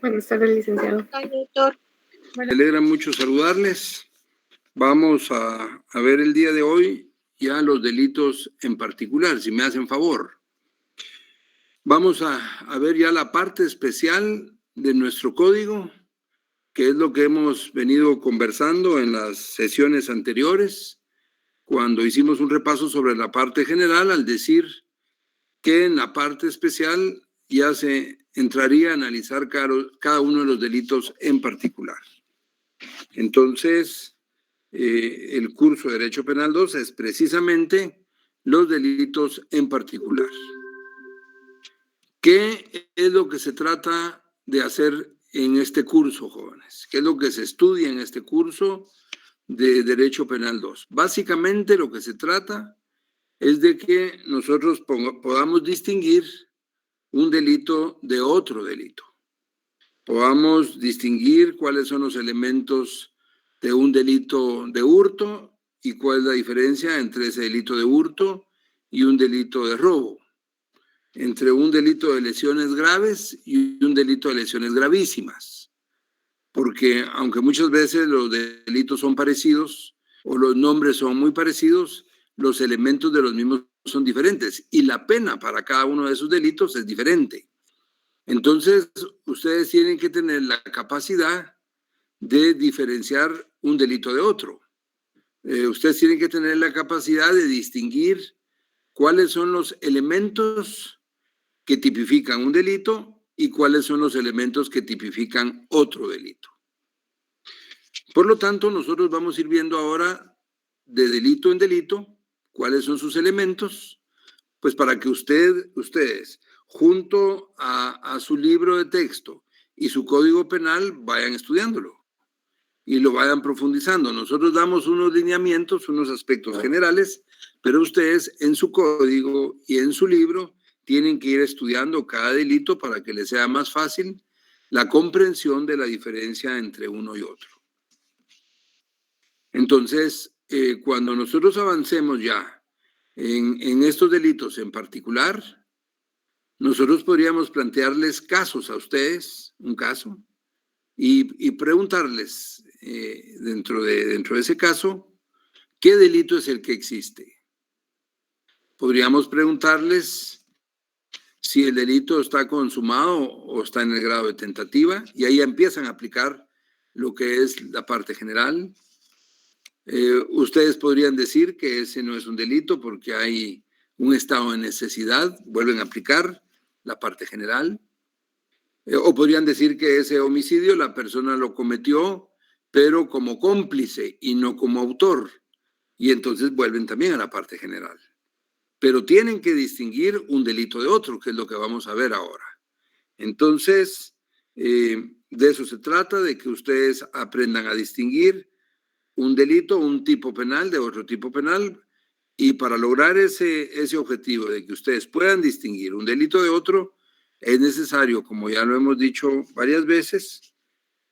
Buenas tardes, licenciado. Doctor. Me alegra mucho saludarles. Vamos a ver el día de hoy ya los delitos en particular, si me hacen favor. Vamos a ver ya la parte especial de nuestro código, que es lo que hemos venido conversando en las sesiones anteriores, cuando hicimos un repaso sobre la parte general, al decir que en la parte especial ya se entraría a analizar cada uno de los delitos en particular. Entonces, el curso de Derecho Penal 2 es precisamente los delitos en particular. ¿Qué es lo que se trata de hacer en este curso, jóvenes? ¿Qué es lo que se estudia en este curso de Derecho Penal 2? Básicamente lo que se trata es de que nosotros podamos distinguir un delito de otro delito. Podamos distinguir cuáles son los elementos de un delito de hurto y cuál es la diferencia entre ese delito de hurto y un delito de robo, entre un delito de lesiones graves y un delito de lesiones gravísimas. Porque aunque muchas veces los delitos son parecidos o los nombres son muy parecidos, los elementos de los mismos son diferentes y la pena para cada uno de esos delitos es diferente. Entonces, ustedes tienen que tener la capacidad de diferenciar un delito de otro. Ustedes tienen que tener la capacidad de distinguir cuáles son los elementos que tipifican un delito y cuáles son los elementos que tipifican otro delito. Por lo tanto, nosotros vamos a ir viendo ahora de delito en delito cuáles son sus elementos, pues para que ustedes, junto a su libro de texto y su código penal, vayan estudiándolo y lo vayan profundizando. Nosotros damos unos lineamientos, unos aspectos generales, pero ustedes en su código y en su libro tienen que ir estudiando cada delito para que les sea más fácil la comprensión de la diferencia entre uno y otro. Entonces, cuando nosotros avancemos ya en estos delitos en particular, nosotros podríamos plantearles casos a ustedes, un caso, y preguntarles dentro de ese caso, ¿qué delito es el que existe? Podríamos preguntarles si el delito está consumado o está en el grado de tentativa, y ahí empiezan a aplicar lo que es la parte general. Ustedes podrían decir que ese no es un delito porque hay un estado de necesidad, vuelven a aplicar la parte general. O podrían decir que ese homicidio la persona lo cometió, pero como cómplice y no como autor. Y entonces vuelven también a la parte general. Pero tienen que distinguir un delito de otro, que es lo que vamos a ver ahora. Entonces, de eso se trata, de que ustedes aprendan a distinguir un delito, un tipo penal de otro tipo penal, y para lograr ese objetivo de que ustedes puedan distinguir un delito de otro, es necesario, como ya lo hemos dicho varias veces,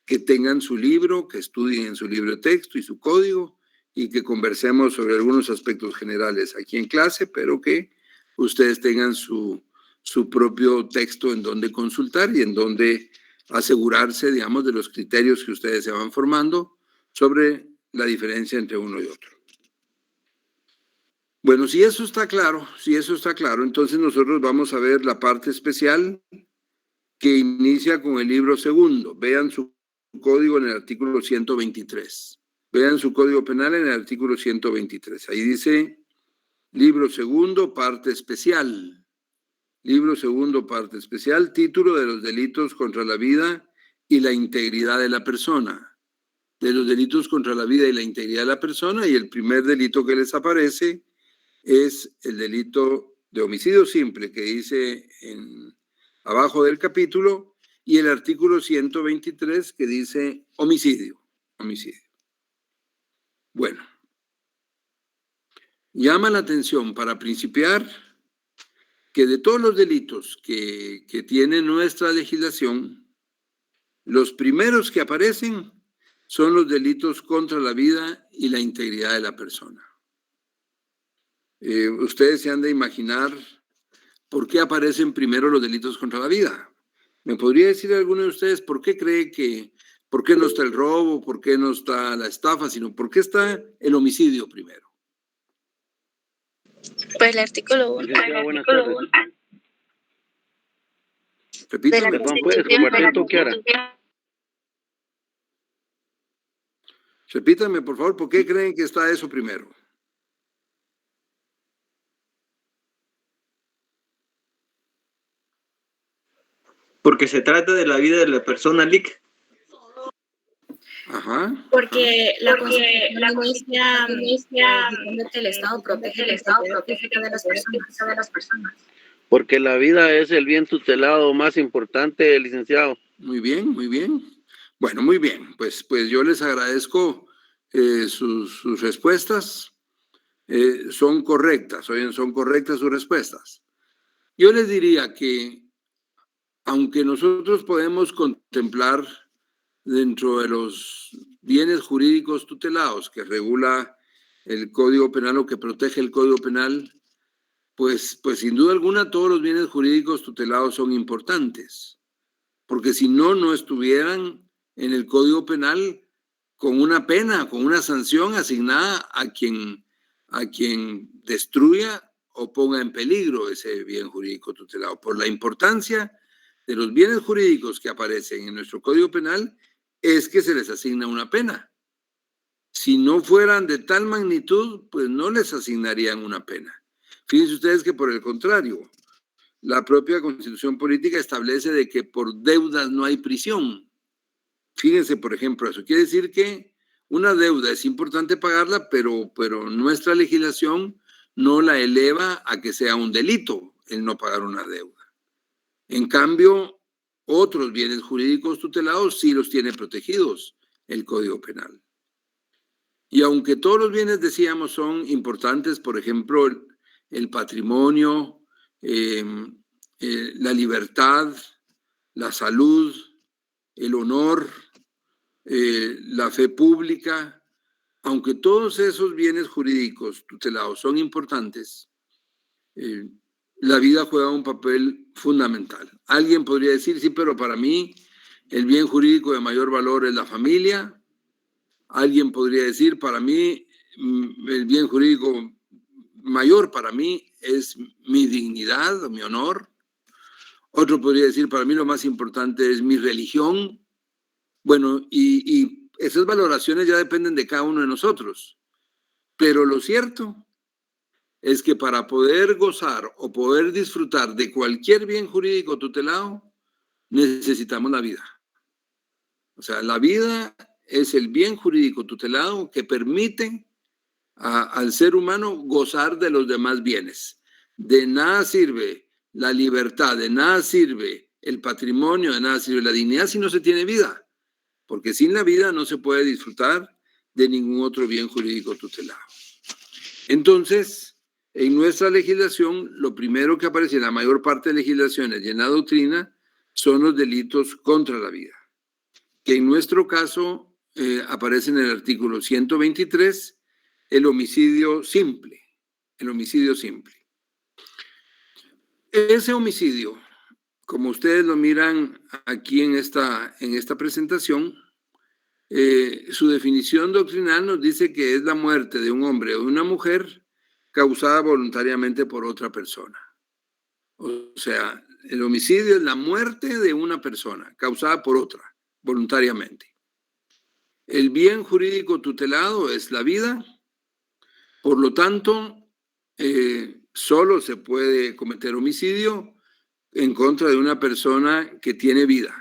que tengan su libro, que estudien en su libro de texto y su código, y que conversemos sobre algunos aspectos generales aquí en clase, pero que ustedes tengan su propio texto en donde consultar y en donde asegurarse, digamos, de los criterios que ustedes se van formando sobre la diferencia entre uno y otro. Bueno, si eso está claro, entonces nosotros vamos a ver la parte especial que inicia con el libro segundo. Vean su código en el artículo 123. Vean su código penal en el artículo 123. Ahí dice, libro segundo, parte especial. Libro segundo, parte especial, título de los delitos contra la vida y la integridad de la persona. De los delitos contra la vida y la integridad de la persona, y el primer delito que les aparece es el delito de homicidio simple, que dice abajo del capítulo, y el artículo 123 que dice homicidio. Bueno, llama la atención para principiar que de todos los delitos que tiene nuestra legislación, los primeros que aparecen son los delitos contra la vida y la integridad de la persona. Ustedes se han de imaginar por qué aparecen primero los delitos contra la vida. ¿Me podría decir alguno de ustedes por qué cree por qué no está el robo, por qué no está la estafa, sino por qué está el homicidio primero? Pues el artículo 1. Buenas tardes. Repítame. Perdón, ¿puedes compartir tú, Kiara? Repítame, por favor, ¿por qué creen que está eso primero? Porque se trata de la vida de la persona LIC. Ajá. Porque la Constitución inicia que el Estado protege de las personas. Porque la vida es el bien tutelado más importante, licenciado. Muy bien, muy bien. Bueno, muy bien. Pues yo les agradezco sus respuestas. Son correctas, son correctas sus respuestas. Yo les diría que, aunque nosotros podemos contemplar dentro de los bienes jurídicos tutelados que regula el Código Penal o que protege el Código Penal, pues sin duda alguna todos los bienes jurídicos tutelados son importantes, porque si no, no estuvieran en el Código Penal con una pena, con una sanción asignada a quien destruya o ponga en peligro ese bien jurídico tutelado. Por la importancia de los bienes jurídicos que aparecen en nuestro Código Penal, es que se les asigna una pena. Si no fueran de tal magnitud, pues no les asignarían una pena. Fíjense ustedes que por el contrario, la propia Constitución Política establece de que por deudas no hay prisión. Fíjense, por ejemplo, eso quiere decir que una deuda es importante pagarla, pero nuestra legislación no la eleva a que sea un delito el no pagar una deuda. En cambio, otros bienes jurídicos tutelados sí los tiene protegidos el Código Penal. Y aunque todos los bienes, decíamos, son importantes, por ejemplo, el patrimonio, la libertad, la salud, el honor, la fe pública, aunque todos esos bienes jurídicos tutelados son importantes, la vida juega un papel fundamental. Alguien podría decir, sí, pero para mí el bien jurídico de mayor valor es la familia. Alguien podría decir, para mí el bien jurídico mayor para mí es mi dignidad o mi honor. Otro podría decir, para mí lo más importante es mi religión. Bueno, y esas valoraciones ya dependen de cada uno de nosotros. Pero lo cierto es que para poder gozar o poder disfrutar de cualquier bien jurídico tutelado, necesitamos la vida. O sea, la vida es el bien jurídico tutelado que permite al ser humano gozar de los demás bienes. De nada sirve la libertad, de nada sirve el patrimonio, de nada sirve la dignidad si no se tiene vida, porque sin la vida no se puede disfrutar de ningún otro bien jurídico tutelado. Entonces, en nuestra legislación, lo primero que aparece en la mayor parte de legislaciones y en la doctrina son los delitos contra la vida, que en nuestro caso aparece en el artículo 123, el homicidio simple. El homicidio simple. Ese homicidio, como ustedes lo miran aquí en esta presentación, su definición doctrinal nos dice que es la muerte de un hombre o de una mujer causada voluntariamente por otra persona. O sea, el homicidio es la muerte de una persona causada por otra, voluntariamente. El bien jurídico tutelado es la vida, por lo tanto, solo se puede cometer homicidio en contra de una persona que tiene vida.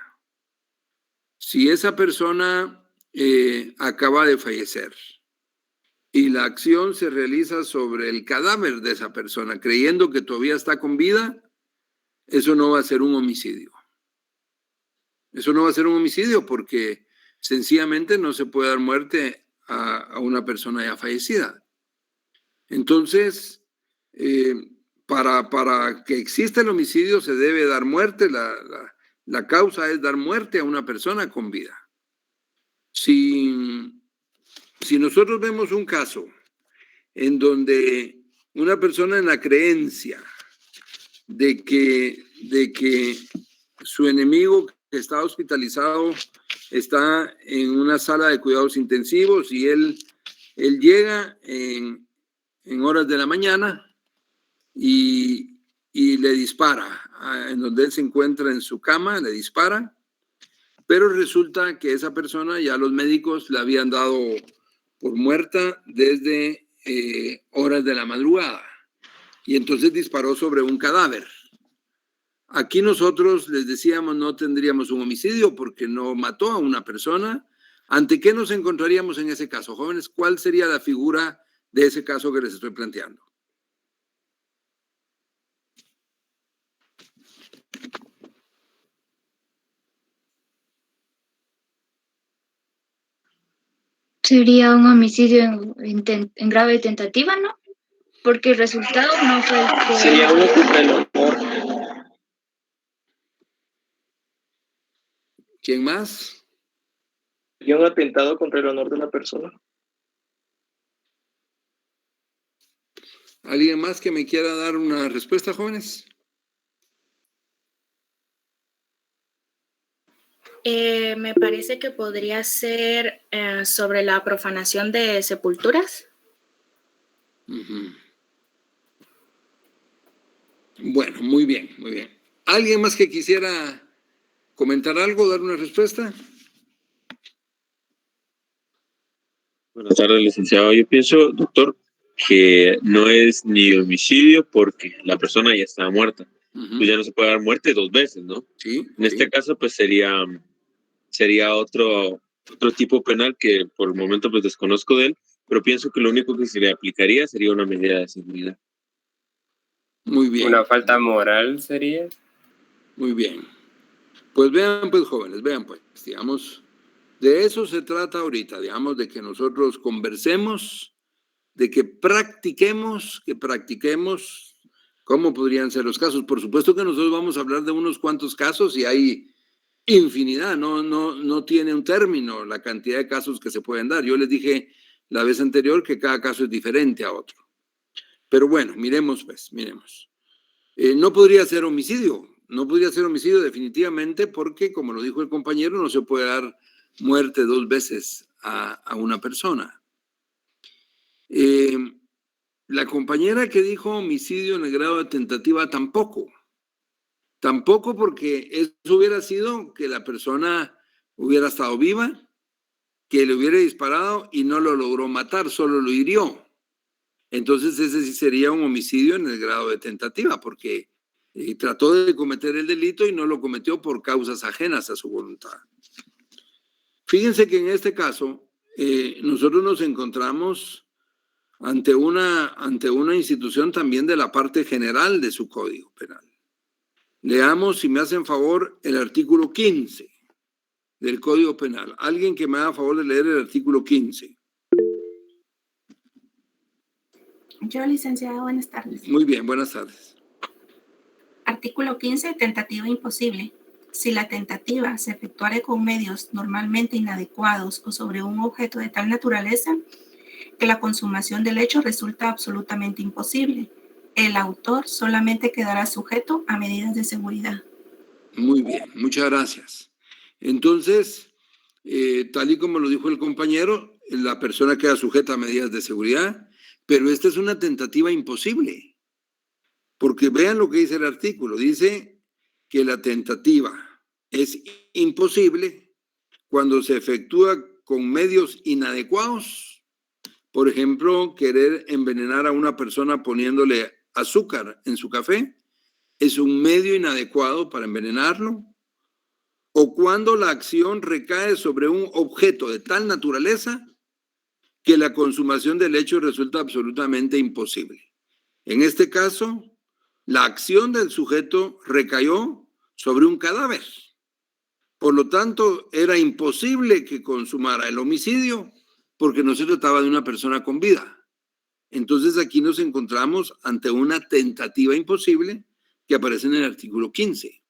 Si esa persona acaba de fallecer y la acción se realiza sobre el cadáver de esa persona, creyendo que todavía está con vida, eso no va a ser un homicidio. Eso no va a ser un homicidio porque sencillamente no se puede dar muerte a una persona ya fallecida. Entonces, para que exista el homicidio se debe dar muerte, la causa es dar muerte a una persona con vida. Si nosotros vemos un caso en donde una persona en la creencia de que su enemigo que está hospitalizado está en una sala de cuidados intensivos y él llega en horas de la mañana y le dispara. En donde él se encuentra en su cama, le dispara, pero resulta que esa persona ya los médicos la habían dado por muerta desde horas de la madrugada y entonces disparó sobre un cadáver. Aquí nosotros les decíamos no tendríamos un homicidio porque no mató a una persona. ¿Ante qué nos encontraríamos en ese caso? Jóvenes, ¿cuál sería la figura de ese caso que les estoy planteando? Sería un homicidio en grave tentativa, ¿no? Porque el resultado no fue el que... Sería uno contra el honor. ¿Quién más? Sería un atentado contra el honor de la persona. ¿Alguien más que me quiera dar una respuesta, jóvenes? Me parece que podría ser sobre la profanación de sepulturas. Uh-huh. Bueno, muy bien, muy bien. ¿Alguien más que quisiera comentar algo, dar una respuesta? Buenas tardes, licenciado. Yo pienso, doctor, que no es ni homicidio porque la persona ya estaba muerta. Uh-huh. Pues ya no se puede dar muerte dos veces, ¿no? Sí. En este caso, pues sería otro tipo penal que por el momento pues desconozco de él, pero pienso que lo único que se le aplicaría sería una medida de seguridad. Muy bien. Una falta moral sería. Muy bien. Pues vean, pues jóvenes, vean pues, digamos, de eso se trata ahorita, digamos, de que nosotros conversemos, de que practiquemos cómo podrían ser los casos. Por supuesto que nosotros vamos a hablar de unos cuantos casos y hay infinidad, no tiene un término la cantidad de casos que se pueden dar. Yo les dije la vez anterior que cada caso es diferente a otro. Pero bueno, miremos pues, miremos. No podría ser homicidio definitivamente porque, como lo dijo el compañero, no se puede dar muerte dos veces a una persona. La compañera que dijo homicidio en el grado de tentativa tampoco porque eso hubiera sido que la persona hubiera estado viva, que le hubiera disparado y no lo logró matar, solo lo hirió. Entonces ese sí sería un homicidio en el grado de tentativa porque trató de cometer el delito y no lo cometió por causas ajenas a su voluntad. Fíjense que en este caso nosotros nos encontramos ante una institución también de la parte general de su Código Penal. Leamos, si me hacen favor, el artículo 15 del Código Penal. Alguien que me haga favor de leer el artículo 15. Yo, licenciado, buenas tardes. Muy bien, buenas tardes. Artículo 15, tentativa imposible. Si la tentativa se efectuare con medios normalmente inadecuados o sobre un objeto de tal naturaleza que la consumación del hecho resulta absolutamente imposible, el autor solamente quedará sujeto a medidas de seguridad. Muy bien, muchas gracias. Entonces, tal y como lo dijo el compañero, la persona queda sujeta a medidas de seguridad, pero esta es una tentativa imposible, porque vean lo que dice el artículo. Dice que la tentativa es imposible cuando se efectúa con medios inadecuados. Por ejemplo, querer envenenar a una persona poniéndole azúcar en su café es un medio inadecuado para envenenarlo. O cuando la acción recae sobre un objeto de tal naturaleza que la consumación del hecho resulta absolutamente imposible. En este caso, la acción del sujeto recayó sobre un cadáver. Por lo tanto, era imposible que consumara el homicidio porque no se trataba de una persona con vida. Entonces aquí nos encontramos ante una tentativa imposible que aparece en el artículo 15.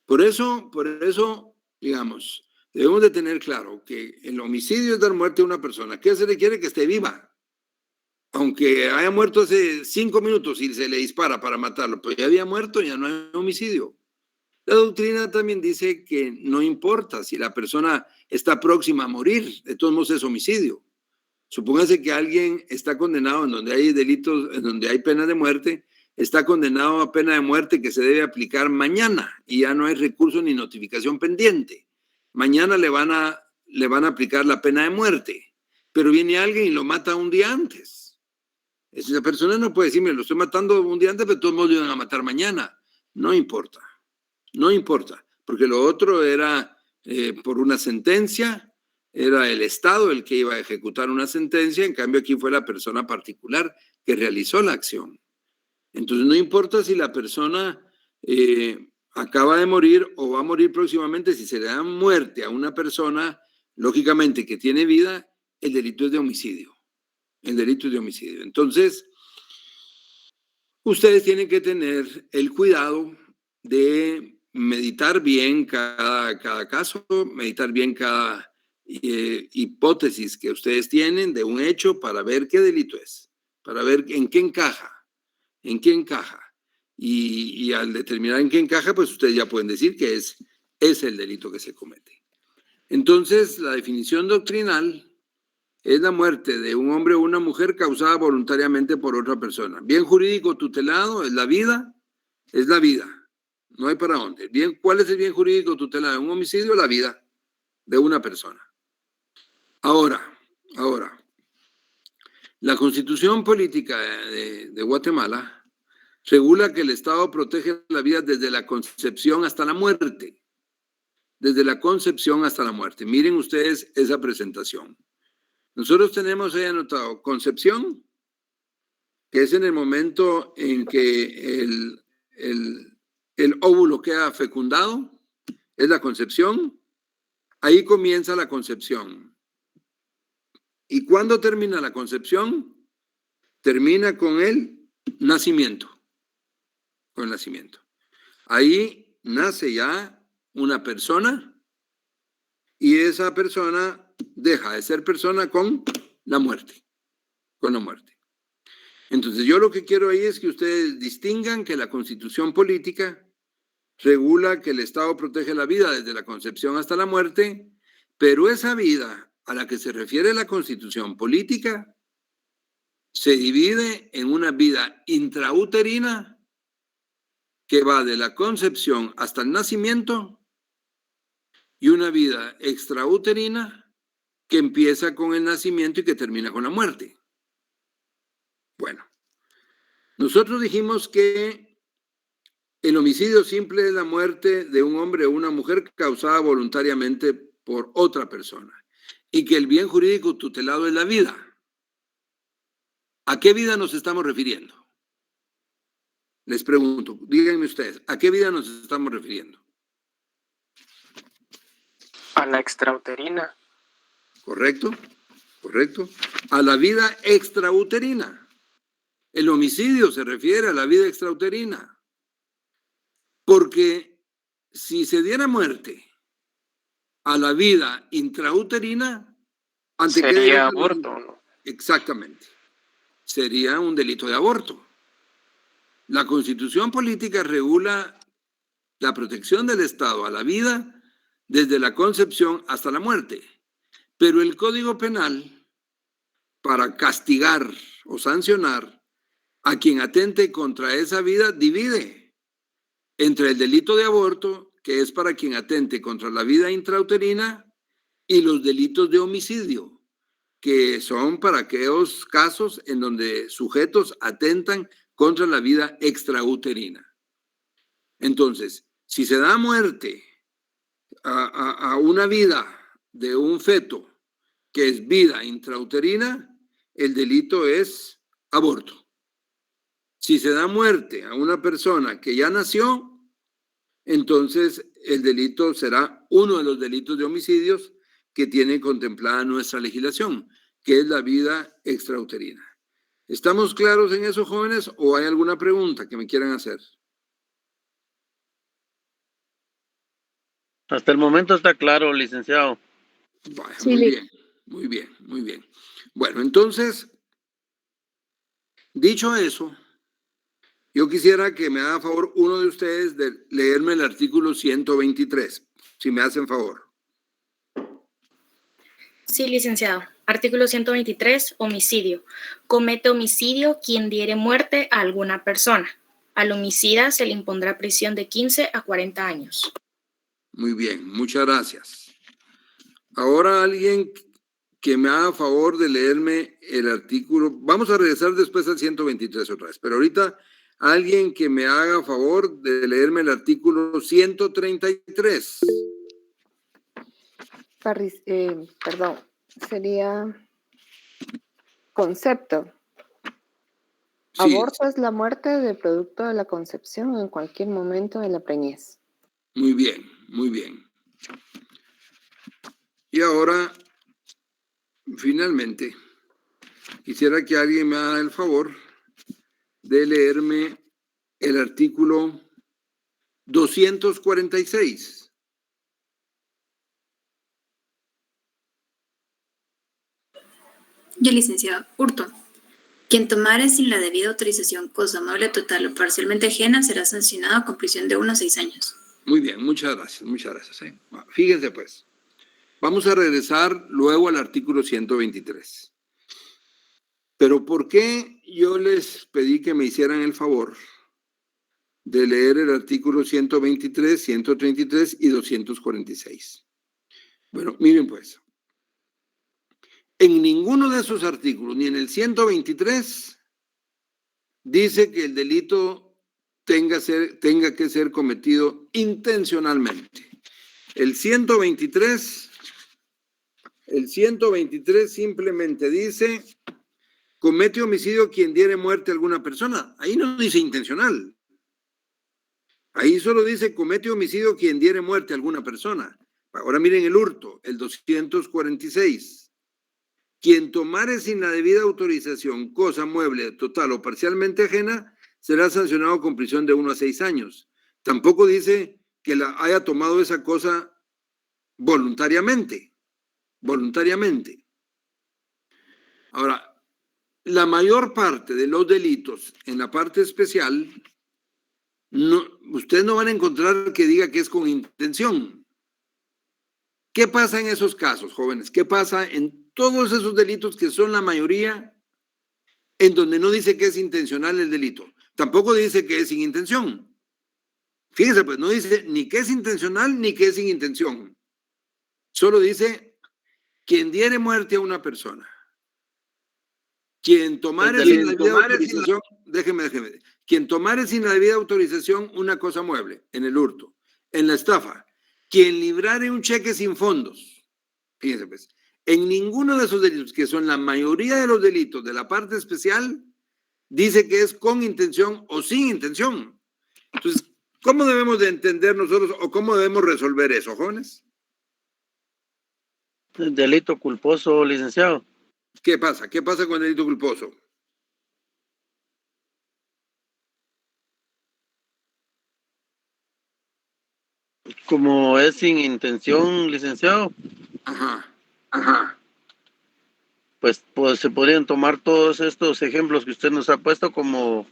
Por eso, digamos, debemos de tener claro que el homicidio es dar muerte a una persona. ¿Qué se le quiere? Que esté viva. Aunque haya muerto hace 5 minutos y se le dispara para matarlo, pues ya había muerto, ya no hay homicidio. La doctrina también dice que no importa si la persona está próxima a morir, de todos modos es homicidio. Supóngase que alguien está condenado en donde hay delitos, en donde hay pena de muerte, está condenado a pena de muerte que se debe aplicar mañana y ya no hay recurso ni notificación pendiente. Mañana le van a aplicar la pena de muerte, pero viene alguien y lo mata un día antes. Esa persona no puede decirme, lo estoy matando un día antes, pero todos modos lo van a matar mañana. No importa. No importa, porque lo otro era por una sentencia, era el Estado el que iba a ejecutar una sentencia, en cambio aquí fue la persona particular que realizó la acción. Entonces no importa si la persona acaba de morir o va a morir próximamente, si se le da muerte a una persona, lógicamente que tiene vida, el delito es de homicidio. El delito es de homicidio. Entonces, ustedes tienen que tener el cuidado de meditar bien cada caso, meditar bien cada hipótesis que ustedes tienen de un hecho para ver qué delito es, para ver en qué encaja, Y al determinar en qué encaja, pues ustedes ya pueden decir que es el delito que se comete. Entonces, la definición doctrinal es la muerte de un hombre o una mujer causada voluntariamente por otra persona. Bien jurídico tutelado es la vida, no hay para dónde. Bien, ¿cuál es el bien jurídico tutelado? Un homicidio, la vida de una persona. Ahora, la Constitución Política de Guatemala regula que el Estado protege la vida desde la concepción hasta la muerte. Desde la concepción hasta la muerte. Miren ustedes esa presentación. Nosotros tenemos ahí anotado concepción, que es en el momento en que el óvulo queda fecundado, es la concepción. Ahí comienza la concepción. ¿Y cuándo termina la concepción? Termina con el nacimiento. Con el nacimiento. Ahí nace ya una persona y esa persona deja de ser persona con la muerte. Con la muerte. Entonces yo lo que quiero ahí es que ustedes distingan que la Constitución Política regula que el Estado protege la vida desde la concepción hasta la muerte, pero esa vida a la que se refiere la Constitución Política se divide en una vida intrauterina que va de la concepción hasta el nacimiento y una vida extrauterina que empieza con el nacimiento y que termina con la muerte. Bueno, nosotros dijimos que el homicidio simple es la muerte de un hombre o una mujer causada voluntariamente por otra persona y que el bien jurídico tutelado es la vida. ¿A qué vida nos estamos refiriendo? Les pregunto, díganme ustedes, ¿a qué vida nos estamos refiriendo? A la extrauterina. ¿Correcto? ¿Correcto? A la vida extrauterina. El homicidio se refiere a la vida extrauterina. Porque si se diera muerte a la vida intrauterina, sería aborto, ¿no? Exactamente. Sería un delito de aborto. La Constitución Política regula la protección del Estado a la vida desde la concepción hasta la muerte. Pero el Código Penal, para castigar o sancionar a quien atente contra esa vida, divide entre el delito de aborto, que es para quien atente contra la vida intrauterina, y los delitos de homicidio, que son para aquellos casos en donde sujetos atentan contra la vida extrauterina. Entonces, si se da muerte a una vida de un feto que es vida intrauterina, el delito es aborto. Si se da muerte a una persona que ya nació, entonces el delito será uno de los delitos de homicidios que tiene contemplada nuestra legislación, que es la vida extrauterina. ¿Estamos claros en eso, jóvenes, o hay alguna pregunta que me quieran hacer? Hasta el momento está claro, licenciado. Vaya, Sí, muy bien. Bueno, entonces, dicho eso, Yo quisiera que me haga favor uno de ustedes de leerme el artículo 123, si me hacen favor. Sí, licenciado. Artículo 123, homicidio. Comete homicidio quien diere muerte a alguna persona. Al homicida se le impondrá prisión de 15 a 40 años. Muy bien, muchas gracias. Ahora alguien que me haga favor de leerme el artículo. Vamos a regresar después al 123 otra vez, pero ahorita alguien que me haga favor de leerme el artículo 133. Perdón, sería concepto. Sí, Aborto es la muerte de producto de la concepción en cualquier momento de la preñez. muy bien, muy bien. Y ahora, finalmente, quisiera que alguien me haga el favor de leerme el artículo 246. Yo, licenciado, hurto. Quien tomare sin la debida autorización cosa mueble total o parcialmente ajena será sancionado con prisión de 1 a 6 años. Muy bien, muchas gracias, muchas gracias. Fíjense pues, vamos a regresar luego al artículo 123. Pero ¿por qué yo les pedí que me hicieran el favor de leer el artículo 123, 133 y 246? Bueno, miren pues, en ninguno de esos artículos, ni en el 123, dice que el delito tenga que ser cometido intencionalmente. El 123 simplemente dice, comete homicidio quien diere muerte a alguna persona. Ahí no dice intencional. Ahí solo dice, comete homicidio quien diere muerte a alguna persona. Ahora miren el hurto, el 246. Quien tomare sin la debida autorización cosa mueble, total o parcialmente ajena, será sancionado con prisión de 1 a 6 años. Tampoco dice que la haya tomado esa cosa voluntariamente. Ahora, la mayor parte de los delitos en la parte especial, ustedes no van a encontrar que diga que es con intención. ¿Qué pasa en esos casos, jóvenes? ¿Qué pasa en todos esos delitos que son la mayoría en donde no dice que es intencional el delito? Tampoco dice que es sin intención. Fíjense, pues no dice ni que es intencional ni que es sin intención. Solo dice quien diere muerte a una persona. Quien tomare sin la debida autorización, déjeme. Quien tomare sin la debida autorización una cosa mueble, en el hurto, en la estafa. Quien librare un cheque sin fondos. Fíjense pues, en ninguno de esos delitos, que son la mayoría de los delitos de la parte especial, dice que es con intención o sin intención. Entonces, ¿cómo debemos de entender nosotros o cómo debemos resolver eso, jóvenes? El delito culposo, licenciado. ¿Qué pasa? ¿Qué pasa con el delito culposo? Como es sin intención, licenciado, Ajá. pues se podrían tomar todos estos ejemplos que usted nos ha puesto como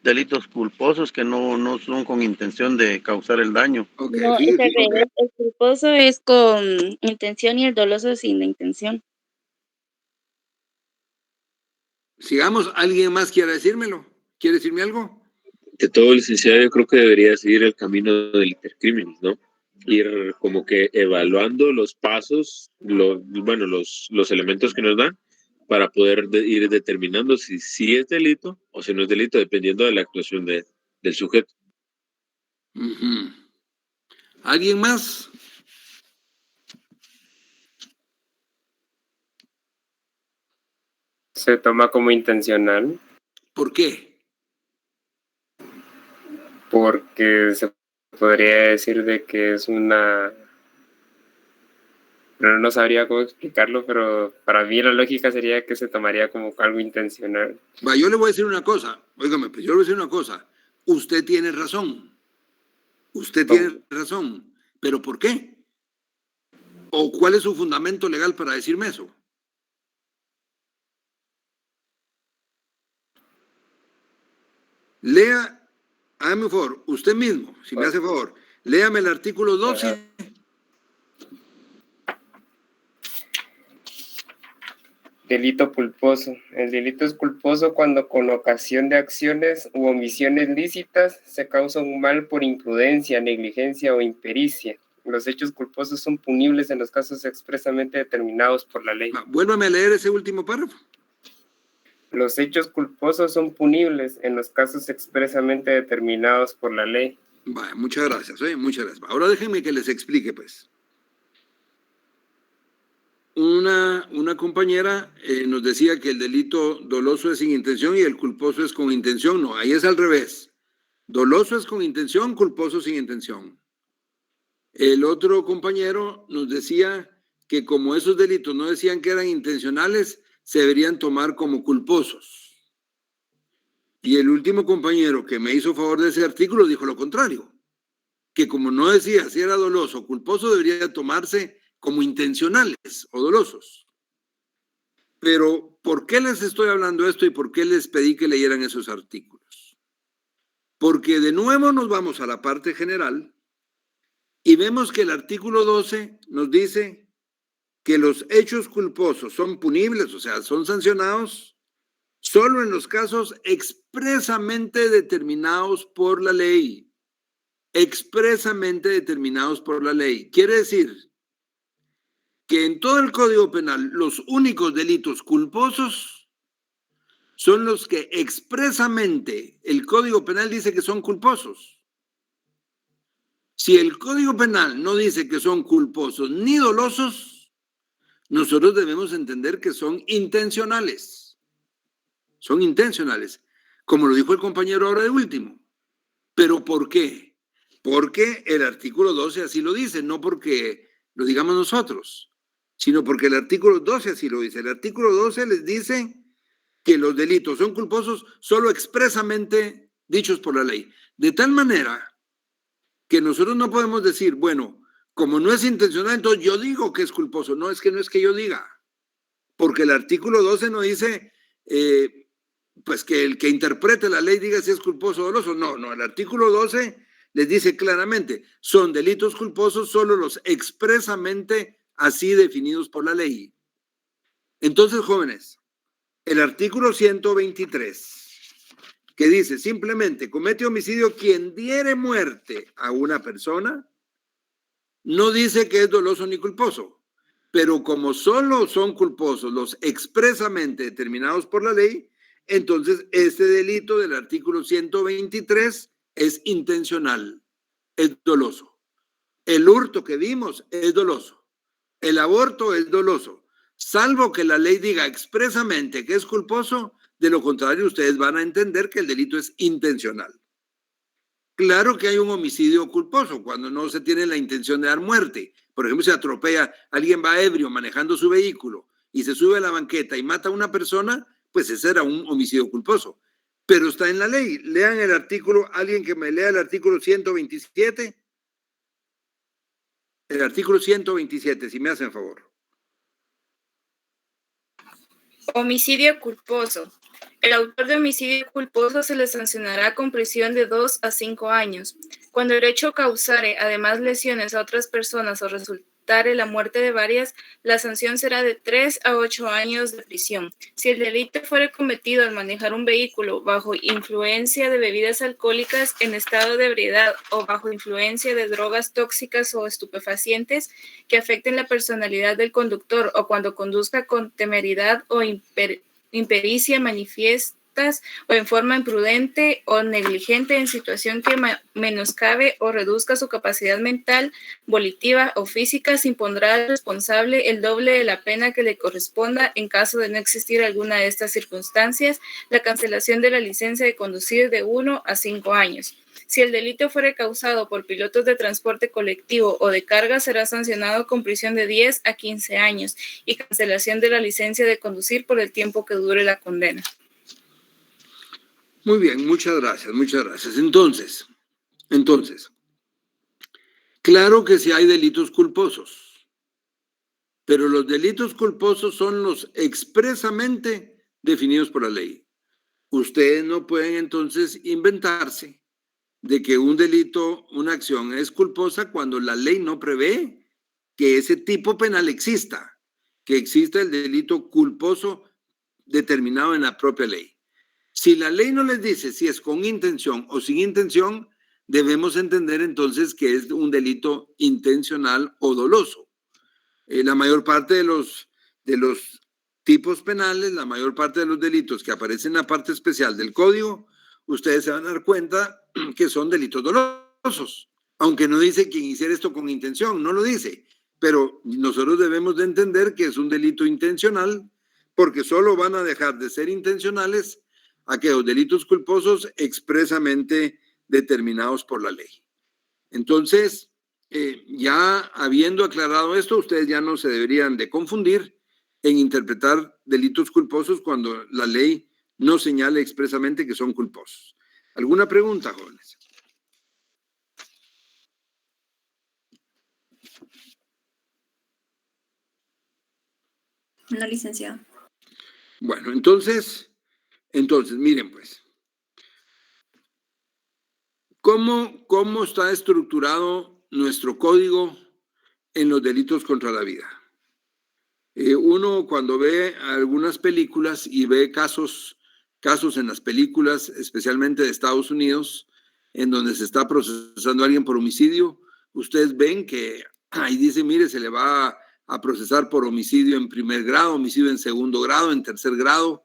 delitos culposos que no son con intención de causar el daño. Okay, No, es al revés. El culposo es con intención y el doloso sin intención. Sigamos, ¿alguien más quiere decírmelo? ¿Quiere decirme algo? De todo, licenciado, yo creo que debería seguir el camino del intercrimen, ¿no? Ir como que evaluando los pasos, los elementos que nos dan para poder ir determinando si sí es delito o si no es delito, dependiendo de la actuación del sujeto. Uh-huh. ¿Alguien más? Se toma como intencional. ¿Por qué? Porque se podría decir de que es una... Pero no sabría cómo explicarlo, pero para mí la lógica sería que se tomaría como algo intencional. Va, yo le voy a decir una cosa, óigame, pues yo le voy a decir una cosa. Usted tiene razón. Usted tiene razón. ¿Pero por qué? ¿O cuál es su fundamento legal para decirme eso? Lea hágame un favor, usted mismo, si me hace favor, léame el artículo 2. Delito culposo. El delito es culposo cuando con ocasión de acciones u omisiones lícitas se causa un mal por imprudencia, negligencia o impericia. Los hechos culposos son punibles en los casos expresamente determinados por la ley. Vuélvame a leer ese último párrafo. Los hechos culposos son punibles en los casos expresamente determinados por la ley. Vale, muchas gracias, muchas gracias. Ahora déjenme que les explique, pues. Una compañera nos decía que el delito doloso es sin intención y el culposo es con intención. No, ahí es al revés. Doloso es con intención, culposo sin intención. El otro compañero nos decía que como esos delitos no decían que eran intencionales, se deberían tomar como culposos. Y el último compañero que me hizo favor de ese artículo dijo lo contrario, que como no decía si era doloso o culposo, debería tomarse como intencionales o dolosos. Pero, ¿por qué les estoy hablando esto y por qué les pedí que leyeran esos artículos? Porque de nuevo nos vamos a la parte general y vemos que el artículo 12 nos dice que los hechos culposos son punibles, o sea, son sancionados solo en los casos expresamente determinados por la ley. Expresamente determinados por la ley. Quiere decir que en todo el Código Penal los únicos delitos culposos son los que expresamente el Código Penal dice que son culposos. Si el Código Penal no dice que son culposos ni dolosos, nosotros debemos entender que son intencionales. Son intencionales, como lo dijo el compañero ahora de último. ¿Pero por qué? Porque el artículo 12 así lo dice, no porque lo digamos nosotros, sino porque el artículo 12 así lo dice. El artículo 12 les dice que los delitos son culposos solo expresamente dichos por la ley. De tal manera que nosotros no podemos decir, bueno, como no es intencional, entonces yo digo que es culposo. No es que yo diga, porque el artículo 12 no dice pues que el que interprete la ley diga si es culposo o doloso. No, el artículo 12 les dice claramente, son delitos culposos solo los expresamente así definidos por la ley. Entonces, jóvenes, el artículo 123, que dice simplemente comete homicidio quien diere muerte a una persona, no dice que es doloso ni culposo, pero como solo son culposos los expresamente determinados por la ley, entonces este delito del artículo 123 es intencional, es doloso. El hurto que vimos es doloso. El aborto es doloso, salvo que la ley diga expresamente que es culposo, de lo contrario ustedes van a entender que el delito es intencional. Claro que hay un homicidio culposo cuando no se tiene la intención de dar muerte. Por ejemplo, se atropella, alguien va ebrio manejando su vehículo y se sube a la banqueta y mata a una persona, pues ese era un homicidio culposo. Pero está en la ley. Lean el artículo, alguien que me lea el artículo 127. El artículo 127, si me hacen favor. Homicidio culposo. El autor de homicidio culposo se le sancionará con prisión de 2 a 5 años. Cuando el hecho causare además lesiones a otras personas o resultare la muerte de varias, la sanción será de 3 a 8 años de prisión. Si el delito fuere cometido al manejar un vehículo bajo influencia de bebidas alcohólicas en estado de ebriedad o bajo influencia de drogas tóxicas o estupefacientes que afecten la personalidad del conductor o cuando conduzca con temeridad o impericia manifiestas o en forma imprudente o negligente en situación que menoscabe o reduzca su capacidad mental, volitiva o física, se impondrá al responsable el doble de la pena que le corresponda en caso de no existir alguna de estas circunstancias, la cancelación de la licencia de conducir de 1 a 5 años. Si el delito fuere causado por pilotos de transporte colectivo o de carga, será sancionado con prisión de 10 a 15 años y cancelación de la licencia de conducir por el tiempo que dure la condena. Muy bien, muchas gracias, muchas gracias. Entonces, claro que sí hay delitos culposos, pero los delitos culposos son los expresamente definidos por la ley. Ustedes no pueden entonces inventarse de que un delito, una acción es culposa cuando la ley no prevé que ese tipo penal exista, que exista el delito culposo determinado en la propia ley. Si la ley no les dice si es con intención o sin intención, debemos entender entonces que es un delito intencional o doloso. La mayor parte de los tipos penales, la mayor parte de los delitos que aparecen en la parte especial del código, ustedes se van a dar cuenta que son delitos dolosos. Aunque no dice quien hiciera esto con intención, no lo dice. Pero nosotros debemos de entender que es un delito intencional porque solo van a dejar de ser intencionales aquellos delitos culposos expresamente determinados por la ley. Entonces, ya habiendo aclarado esto, ustedes ya no se deberían de confundir en interpretar delitos culposos cuando la ley no señale expresamente que son culposos. ¿Alguna pregunta, jóvenes? No, licenciado. Bueno, entonces, miren pues. ¿Cómo está estructurado nuestro código en los delitos contra la vida? Uno cuando ve algunas películas y ve casos en las películas, especialmente de Estados Unidos, en donde se está procesando a alguien por homicidio, ustedes ven que ahí dice, mire, se le va a procesar por homicidio en primer grado, homicidio en segundo grado, en tercer grado.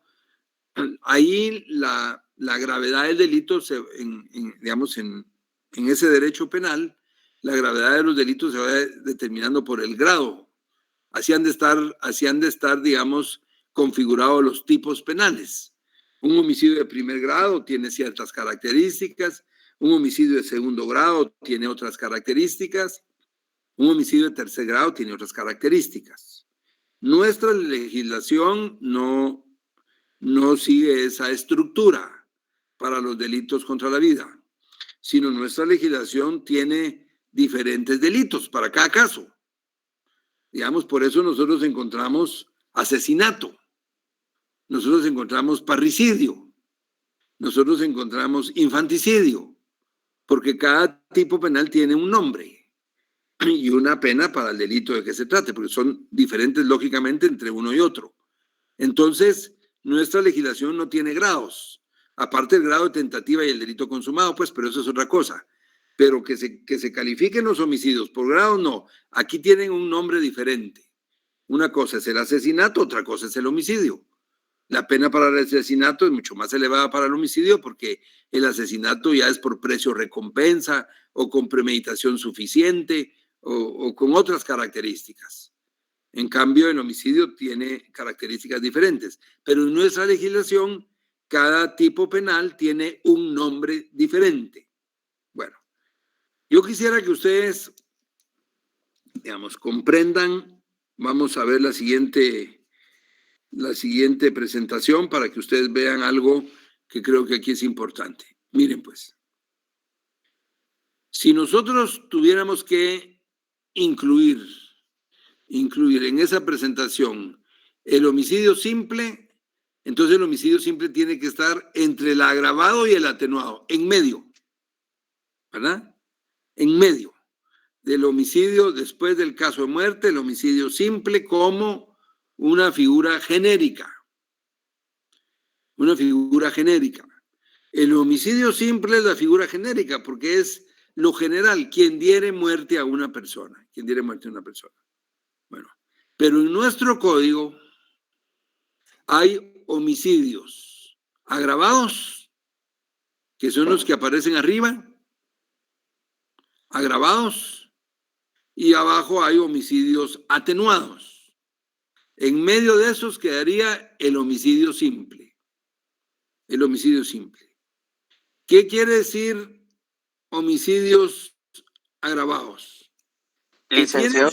Ahí la gravedad del delito, digamos, en ese derecho penal, la gravedad de los delitos se va determinando por el grado. Así han de estar, digamos, configurados los tipos penales. Un homicidio de primer grado tiene ciertas características, un homicidio de segundo grado tiene otras características, un homicidio de tercer grado tiene otras características. Nuestra legislación no sigue esa estructura para los delitos contra la vida, sino nuestra legislación tiene diferentes delitos para cada caso. Digamos, por eso nosotros encontramos asesinato, nosotros encontramos parricidio, nosotros encontramos infanticidio, porque cada tipo penal tiene un nombre y una pena para el delito de que se trate, porque son diferentes lógicamente entre uno y otro. Entonces, nuestra legislación no tiene grados, aparte del grado de tentativa y el delito consumado, pues, pero eso es otra cosa. Pero que se califiquen los homicidios por grado, no. Aquí tienen un nombre diferente. Una cosa es el asesinato, otra cosa es el homicidio. La pena para el asesinato es mucho más elevada para el homicidio porque el asesinato ya es por precio recompensa o con premeditación suficiente o con otras características. En cambio, el homicidio tiene características diferentes. Pero en nuestra legislación, cada tipo penal tiene un nombre diferente. Bueno. Yo quisiera que ustedes, digamos, comprendan, vamos a ver la siguiente presentación para que ustedes vean algo que creo que aquí es importante. Miren pues, si nosotros tuviéramos que incluir en esa presentación el homicidio simple, entonces el homicidio simple tiene que estar entre el agravado y el atenuado, en medio, ¿verdad? En medio del homicidio después del caso de muerte, el homicidio simple como una figura genérica. Una figura genérica. El homicidio simple es la figura genérica porque es lo general, quien diere muerte a una persona. Quien diere muerte a una persona. Bueno, pero en nuestro código hay homicidios agravados, que son los que aparecen arriba, agravados, y abajo hay homicidios atenuados. En medio de esos quedaría el homicidio simple. El homicidio simple. ¿Qué quiere decir homicidios agravados? Licenciado,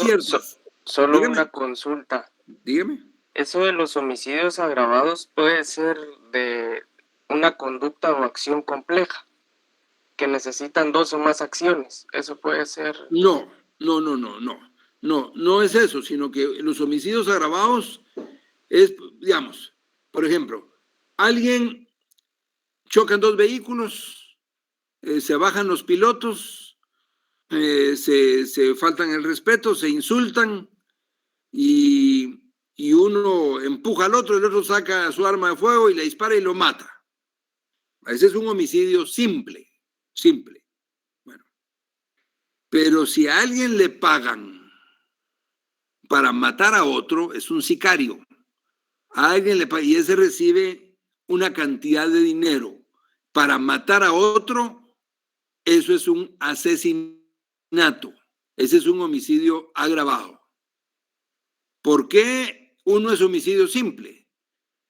solo Dígame. una consulta. Dígame. Eso de los homicidios agravados puede ser de una conducta o acción compleja, que necesitan dos o más acciones. Eso puede ser... No es eso, sino que los homicidios agravados es, digamos, por ejemplo, alguien chocan dos vehículos se bajan los pilotos, se faltan el respeto, se insultan y uno empuja al otro, el otro saca su arma de fuego y le dispara y lo mata. Ese es un homicidio simple. Bueno, pero si a alguien le pagan para matar a otro, es un sicario. A alguien le pagan y ese recibe una cantidad de dinero para matar a otro, eso es un asesinato. Ese es un homicidio agravado. ¿Por qué uno es homicidio simple?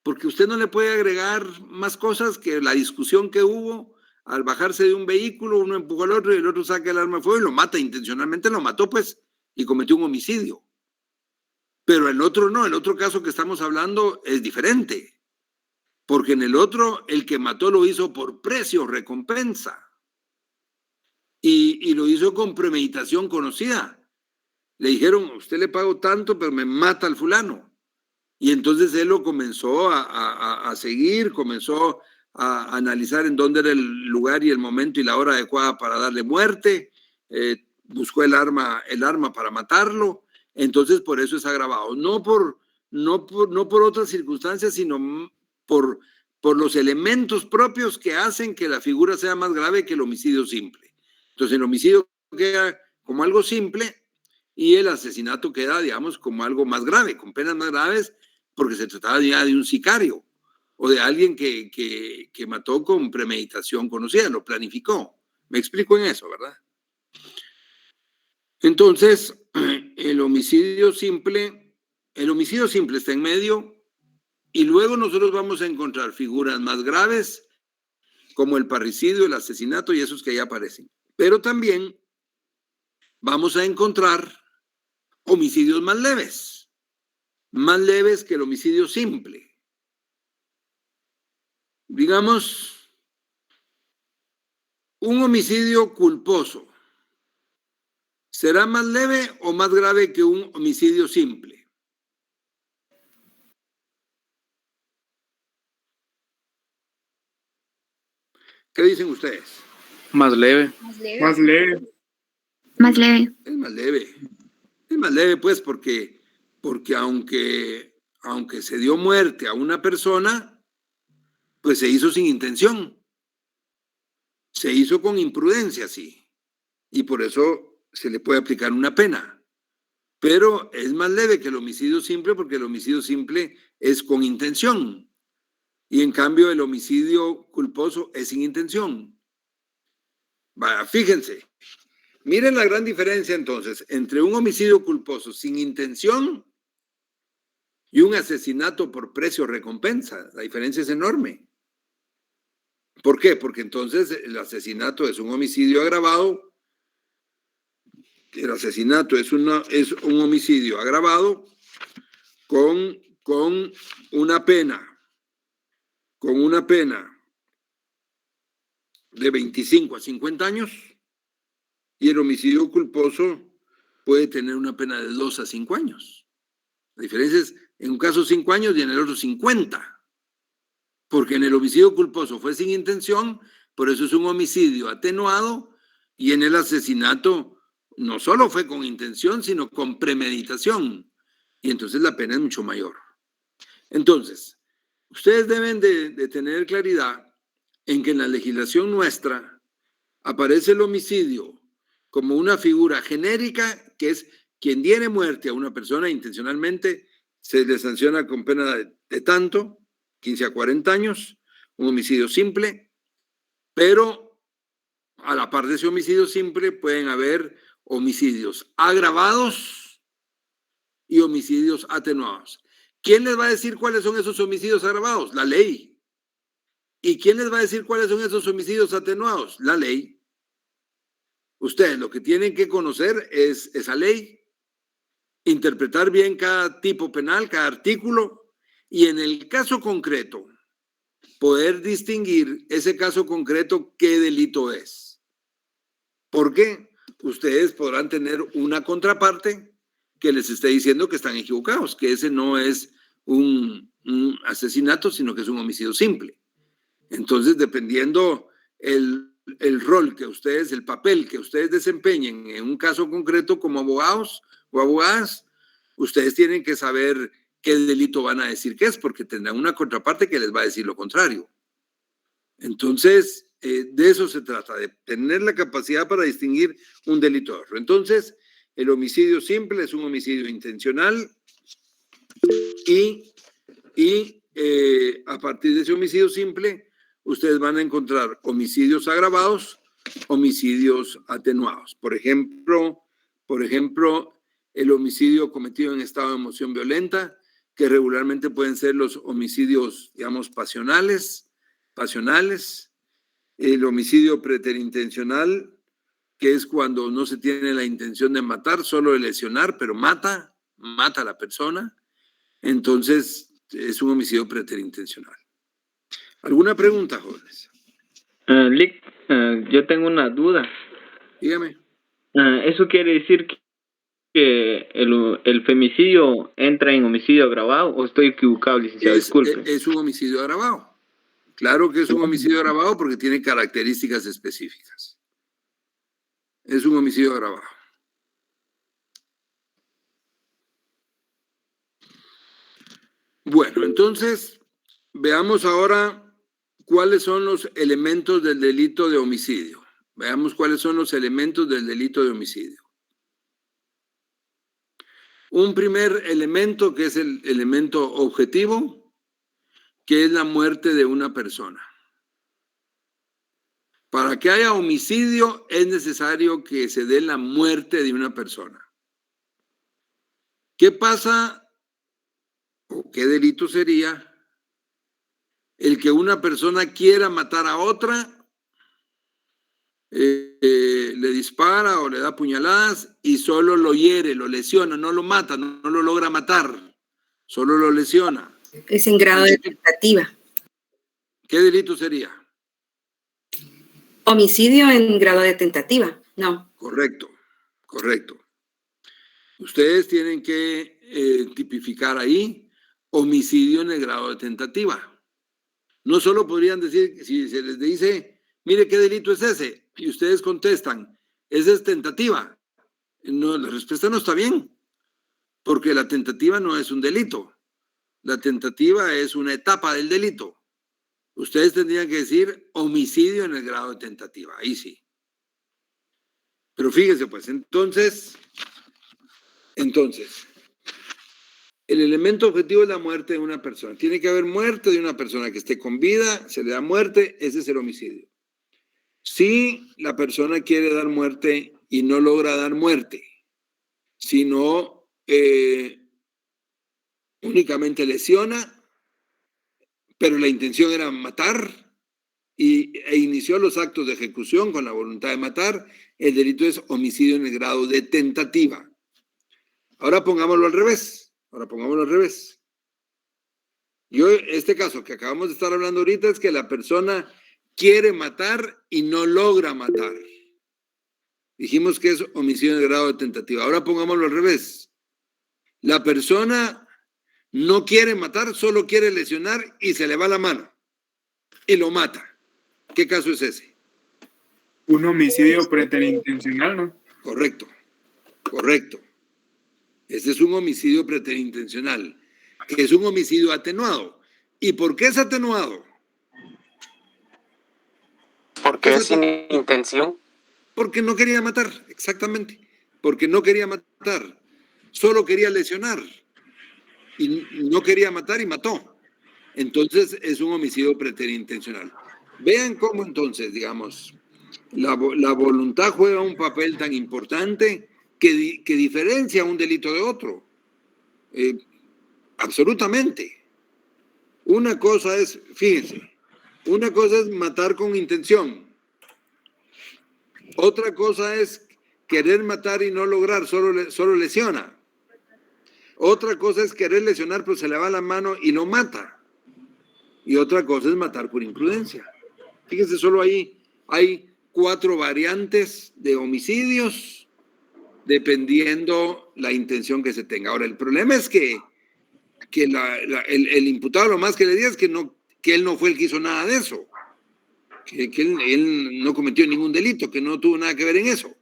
Porque usted no le puede agregar más cosas que la discusión que hubo al bajarse de un vehículo, uno empujó al otro y el otro saca el arma de fuego y lo mata intencionalmente, lo mató pues y cometió un homicidio. Pero el otro no, el otro caso que estamos hablando es diferente. Porque en el otro, el que mató lo hizo por precio, recompensa. Y lo hizo con premeditación conocida. Le dijeron, usted le pago tanto, pero me mata al fulano. Y entonces él lo comenzó a seguir, comenzó a analizar en dónde era el lugar y el momento y la hora adecuada para darle muerte. Buscó el arma para matarlo. Entonces por eso es agravado. No por otras circunstancias, sino por los elementos propios que hacen que la figura sea más grave que el homicidio simple. Entonces el homicidio queda como algo simple y el asesinato queda, digamos, como algo más grave, con penas más graves, porque se trataba ya de un sicario o de alguien que mató con premeditación conocida, lo planificó. Me explico en eso, ¿verdad? Entonces, el homicidio simple está en medio y luego nosotros vamos a encontrar figuras más graves como el parricidio, el asesinato y esos que ya aparecen. Pero también vamos a encontrar homicidios más leves que el homicidio simple. Digamos, un homicidio culposo. ¿Será más leve o más grave que un homicidio simple? ¿Qué dicen ustedes? Más leve. Más leve. Más leve. Es más leve. Es más leve, pues, porque aunque se dio muerte a una persona, pues se hizo sin intención. Se hizo con imprudencia, sí. Y por eso se le puede aplicar una pena. Pero es más leve que el homicidio simple porque el homicidio simple es con intención. Y en cambio el homicidio culposo es sin intención. Vaya, fíjense. Miren la gran diferencia entonces entre un homicidio culposo sin intención y un asesinato por precio recompensa. La diferencia es enorme. ¿Por qué? Porque entonces el asesinato es un homicidio agravado. El asesinato es un homicidio agravado con una pena de 25 a 50 años y el homicidio culposo puede tener una pena de 2 a 5 años. La diferencia es en un caso 5 años y en el otro 50. Porque en el homicidio culposo fue sin intención, por eso es un homicidio atenuado y en el asesinato no solo fue con intención, sino con premeditación. Y entonces la pena es mucho mayor. Entonces, ustedes deben de tener claridad en que en la legislación nuestra aparece el homicidio como una figura genérica, que es quien diere muerte a una persona intencionalmente, se le sanciona con pena de tanto, 15 a 40 años, un homicidio simple, pero a la par de ese homicidio simple pueden haber homicidios agravados y homicidios atenuados. ¿Quién les va a decir cuáles son esos homicidios agravados? La ley. ¿Y quién les va a decir cuáles son esos homicidios atenuados? La ley. Ustedes lo que tienen que conocer es esa ley, interpretar bien cada tipo penal, cada artículo, y en el caso concreto, poder distinguir ese caso concreto qué delito es. ¿Por qué? Ustedes podrán tener una contraparte que les esté diciendo que están equivocados, que ese no es un asesinato, sino que es un homicidio simple. Entonces, dependiendo el el rol que ustedes, el papel que ustedes desempeñen en un caso concreto como abogados o abogadas, ustedes tienen que saber qué delito van a decir que es, porque tendrán una contraparte que les va a decir lo contrario. Entonces, de eso se trata, de tener la capacidad para distinguir un delito de otro. Entonces, el homicidio simple es un homicidio intencional y a partir de ese homicidio simple, ustedes van a encontrar homicidios agravados, homicidios atenuados. Por ejemplo, el homicidio cometido en estado de emoción violenta, que regularmente pueden ser los homicidios, digamos, pasionales, el homicidio preterintencional, que es cuando no se tiene la intención de matar, solo de lesionar, pero mata a la persona. Entonces, es un homicidio preterintencional. ¿Alguna pregunta, jóvenes? Lick, yo tengo una duda. Dígame. ¿Eso quiere decir que el femicidio entra en homicidio agravado o estoy equivocado, licenciado? Disculpe. Es un homicidio agravado. Claro que es un homicidio agravado porque tiene características específicas. Es un homicidio agravado. Bueno, entonces, veamos ahora cuáles son los elementos del delito de homicidio. Veamos cuáles son los elementos del delito de homicidio. Un primer elemento, que es el elemento objetivo, que es la muerte de una persona. Para que haya homicidio es necesario que se dé la muerte de una persona. ¿Qué pasa o qué delito sería el que una persona quiera matar a otra, le dispara o le da puñaladas y solo lo hiere, lo lesiona, no lo mata, no lo logra matar, solo lo lesiona? Es en grado de tentativa. ¿Qué delito sería? Homicidio en grado de tentativa, no. Correcto. Ustedes tienen que tipificar ahí homicidio en el grado de tentativa. No solo podrían decir, si se les dice, mire qué delito es ese, y ustedes contestan, esa es tentativa. No, la respuesta no está bien, porque la tentativa no es un delito. La tentativa es una etapa del delito. Ustedes tendrían que decir homicidio en el grado de tentativa, ahí sí. Pero fíjense pues, entonces, el elemento objetivo es la muerte de una persona. Tiene que haber muerte de una persona que esté con vida, se le da muerte, ese es el homicidio. Si la persona quiere dar muerte y no logra dar muerte, sino únicamente lesiona, pero la intención era matar e inició los actos de ejecución con la voluntad de matar, el delito es homicidio en el grado de tentativa. Ahora pongámoslo al revés. Este caso que acabamos de estar hablando ahorita es que la persona quiere matar y no logra matar. Dijimos que es homicidio en el grado de tentativa. Ahora pongámoslo al revés. La persona no quiere matar, solo quiere lesionar y se le va la mano y lo mata. ¿Qué caso es ese? Un homicidio preterintencional, ¿no? Correcto. Ese es un homicidio preterintencional, que es un homicidio atenuado. ¿Y por qué es atenuado? Porque es sin intención. Porque no quería matar, exactamente. Porque no quería matar, solo quería lesionar. Y no quería matar y mató. Entonces es un homicidio preterintencional. Vean cómo entonces, digamos, la voluntad juega un papel tan importante que diferencia un delito de otro. Absolutamente. Una cosa es, fíjense, una cosa es matar con intención. Otra cosa es querer matar y no lograr, solo lesiona. Otra cosa es querer lesionar, pero se le va la mano y lo mata. Y otra cosa es matar por imprudencia. Fíjense, solo ahí hay 4 variantes de homicidios dependiendo la intención que se tenga. Ahora, el problema es que el imputado lo más que le diga es que él no fue el que hizo nada de eso. que él no cometió ningún delito, que no tuvo nada que ver en eso.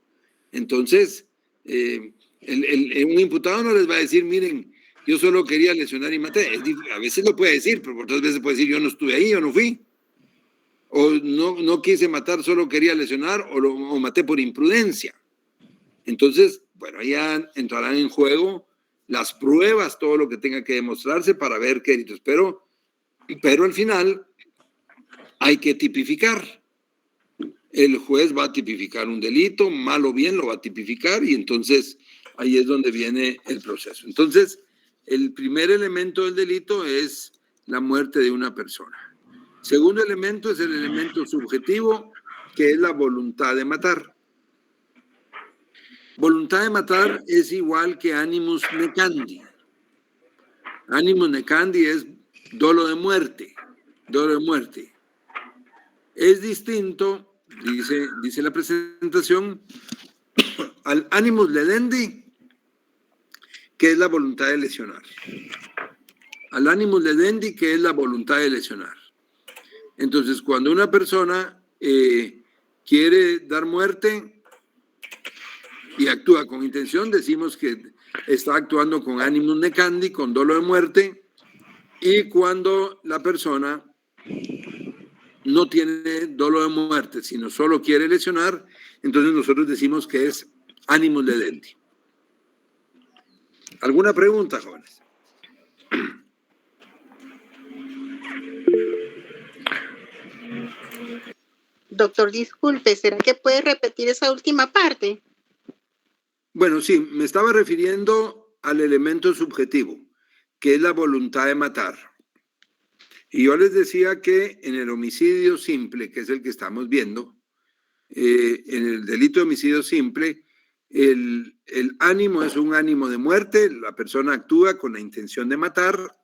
Entonces, un imputado no les va a decir, miren, yo solo quería lesionar y maté. A veces lo puede decir, pero otras veces puede decir, yo no estuve ahí, yo no fui. O no quise matar, solo quería lesionar, o maté por imprudencia. Entonces, bueno, allá entrarán en juego las pruebas, todo lo que tenga que demostrarse para ver qué delitos. Pero al final hay que tipificar. El juez va a tipificar un delito, mal o bien lo va a tipificar, y entonces ahí es donde viene el proceso. Entonces, el primer elemento del delito es la muerte de una persona. Segundo elemento es el elemento subjetivo, que es la voluntad de matar. Voluntad de matar es igual que animus necandi. Animus necandi es dolo de muerte. Dolo de muerte. Es distinto, dice la presentación, al animus ledendi, que es la voluntad de lesionar. Al animus ledendi, que es la voluntad de lesionar. Entonces, cuando una persona quiere dar muerte y actúa con intención, decimos que está actuando con animus necandi, con dolo de muerte, y cuando la persona no tiene dolo de muerte, sino solo quiere lesionar, entonces nosotros decimos que es animus ledendi. ¿Alguna pregunta, jóvenes? Doctor, disculpe, ¿será que puede repetir esa última parte? Bueno, sí, me estaba refiriendo al elemento subjetivo, que es la voluntad de matar. Y yo les decía que en el homicidio simple, que es el que estamos viendo, en el delito de homicidio simple, el ánimo es un ánimo de muerte, la persona actúa con la intención de matar.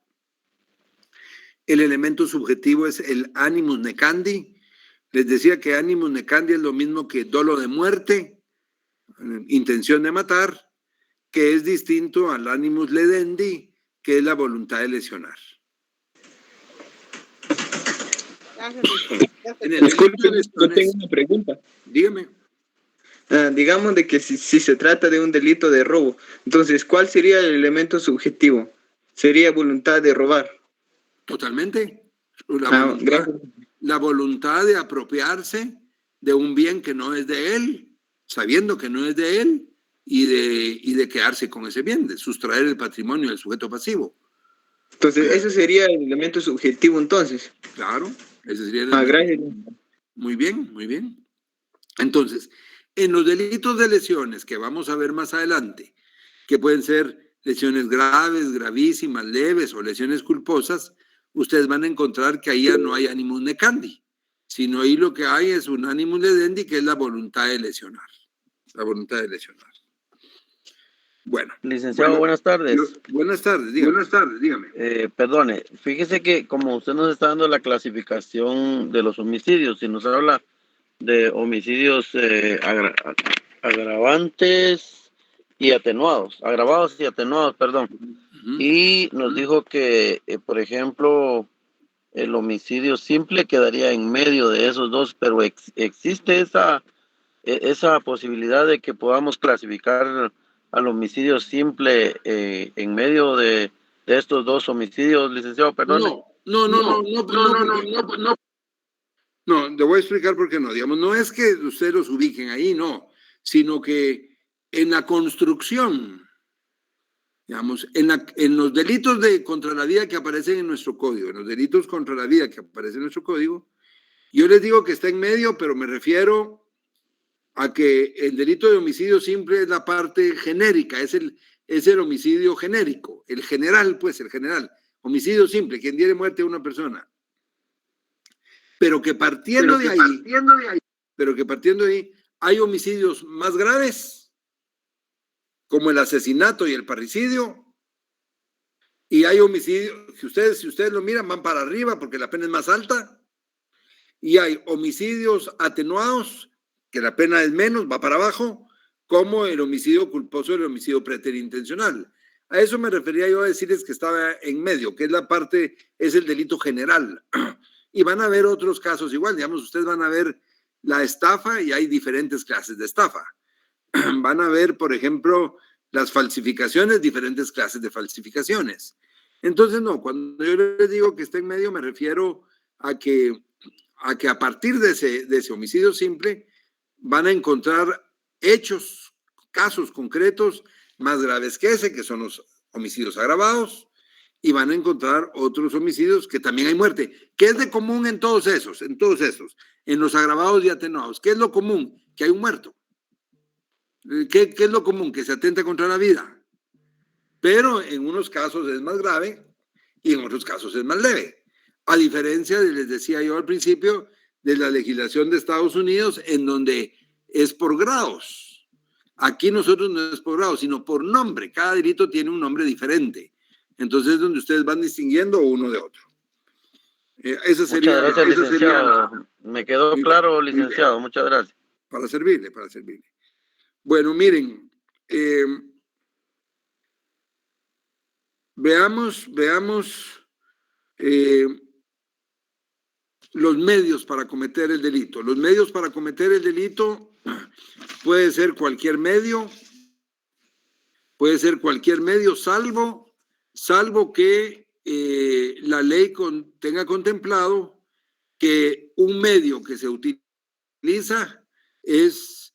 El elemento subjetivo es el animus necandi. Les decía que animus necandi es lo mismo que dolo de muerte, intención de matar, que es distinto al animus ledendi, que es la voluntad de lesionar. Disculpe, yo tengo una pregunta. Dígame. Digamos de que si se trata de un delito de robo, entonces, ¿cuál sería el elemento subjetivo? ¿Sería voluntad de robar? Totalmente. Gracias. La voluntad de apropiarse de un bien que no es de él, sabiendo que no es de él, y de quedarse con ese bien, de sustraer el patrimonio del sujeto pasivo. Entonces, ese sería el elemento subjetivo, entonces. Claro, ese sería el gracias. Muy bien, muy bien. Entonces, en los delitos de lesiones que vamos a ver más adelante, que pueden ser lesiones graves, gravísimas, leves o lesiones culposas, ustedes van a encontrar que ahí ya no hay animus necandi, sino ahí lo que hay es un animus ledendi, que es la voluntad de lesionar. La voluntad de lesionar. Bueno. Licenciado, buenas tardes. Buenas tardes, dígame. Perdone, fíjese que como usted nos está dando la clasificación de los homicidios, y nos habla de homicidios agravantes y atenuados, agravados y atenuados, perdón. Y nos dijo que, por ejemplo, el homicidio simple quedaría en medio de esos dos, pero existe esa posibilidad de que podamos clasificar al homicidio simple en medio de estos dos homicidios, licenciado, perdón. No, le voy a explicar por qué no. Digamos, no es que ustedes los ubiquen ahí, no, sino que en la construcción, digamos, en los delitos contra la vida que aparecen en nuestro código, en los delitos contra la vida que aparecen en nuestro código, yo les digo que está en medio, pero me refiero a que el delito de homicidio simple es la parte genérica, es el homicidio genérico, el general, pues, el general. Homicidio simple, quien diere muerte a una persona. Pero que partiendo de ahí, hay homicidios más graves, como el asesinato y el parricidio, y hay homicidios que si ustedes lo miran, van para arriba porque la pena es más alta, y hay homicidios atenuados, que la pena es menos, va para abajo, como el homicidio culposo y el homicidio preterintencional. A eso me refería yo a decirles que estaba en medio, que es el delito general. Y van a ver otros casos igual, digamos, ustedes van a ver la estafa y hay diferentes clases de estafa. Van a ver, por ejemplo, las falsificaciones, diferentes clases de falsificaciones. Entonces, no, cuando yo les digo que está en medio, me refiero a que a partir de ese homicidio simple van a encontrar hechos, casos concretos más graves que ese, que son los homicidios agravados, y van a encontrar otros homicidios que también hay muerte. ¿Qué es de común en todos esos? En los agravados y atenuados. ¿Qué es lo común? Que hay un muerto. ¿Qué es lo común? Que se atenta contra la vida. Pero en unos casos es más grave y en otros casos es más leve. A diferencia de, les decía yo al principio, de la legislación de Estados Unidos, en donde es por grados. Aquí nosotros no es por grados, sino por nombre. Cada delito tiene un nombre diferente. Entonces es donde ustedes van distinguiendo uno de otro. Esa sería, muchas gracias, licenciado. Sería, me quedó claro, licenciado. Muchas gracias. Para servirle, para servirle. Bueno, miren, veamos los medios para cometer el delito. Los medios para cometer el delito puede ser cualquier medio, salvo que la ley tenga contemplado que un medio que se utiliza es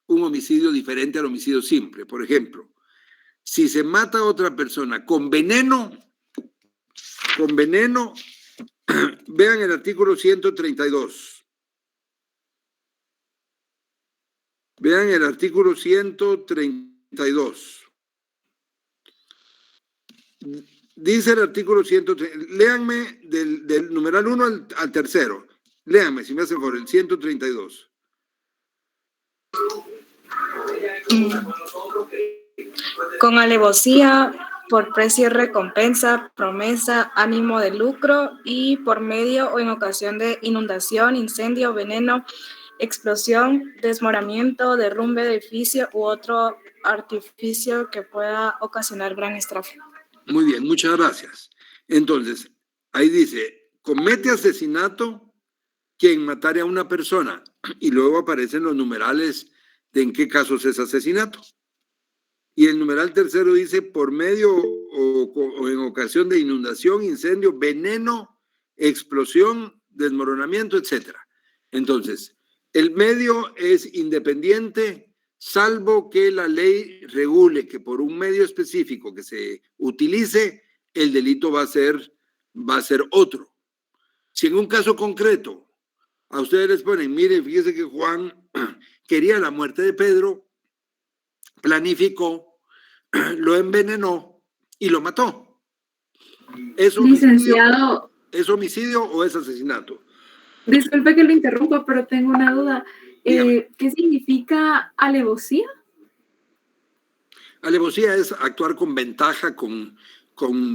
un homicidio diferente al homicidio simple. Por ejemplo, si se mata a otra persona con veneno, vean el artículo 132. Vean el artículo 132. Dice el artículo 132. Léanme del numeral 1 al tercero. Léanme, si me hacen favor, el 132. Con alevosía, por precio, recompensa, promesa, ánimo de lucro y por medio o en ocasión de inundación, incendio, veneno, explosión, desmoronamiento, derrumbe de edificio u otro artificio que pueda ocasionar gran estrago. Muy bien, muchas gracias. Entonces, ahí dice, comete asesinato quien matare a una persona, y luego aparecen los numerales de en qué casos es asesinato. Y el numeral tercero dice por medio o en ocasión de inundación, incendio, veneno, explosión, desmoronamiento, etc. Entonces, el medio es independiente, salvo que la ley regule que por un medio específico que se utilice, el delito va a ser otro. Si en un caso concreto a ustedes les ponen, mire, fíjese que Juan quería la muerte de Pedro, planificó, lo envenenó y lo mató. ¿Es Licenciado, ¿Es homicidio o es asesinato? disculpe que lo interrumpa, pero tengo una duda. ¿Qué significa alevosía? Alevosía es actuar con ventaja, con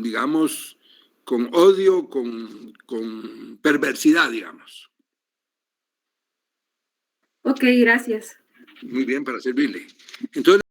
digamos, con odio, con perversidad, digamos. Ok, gracias. Muy bien, para servirle. Entonces,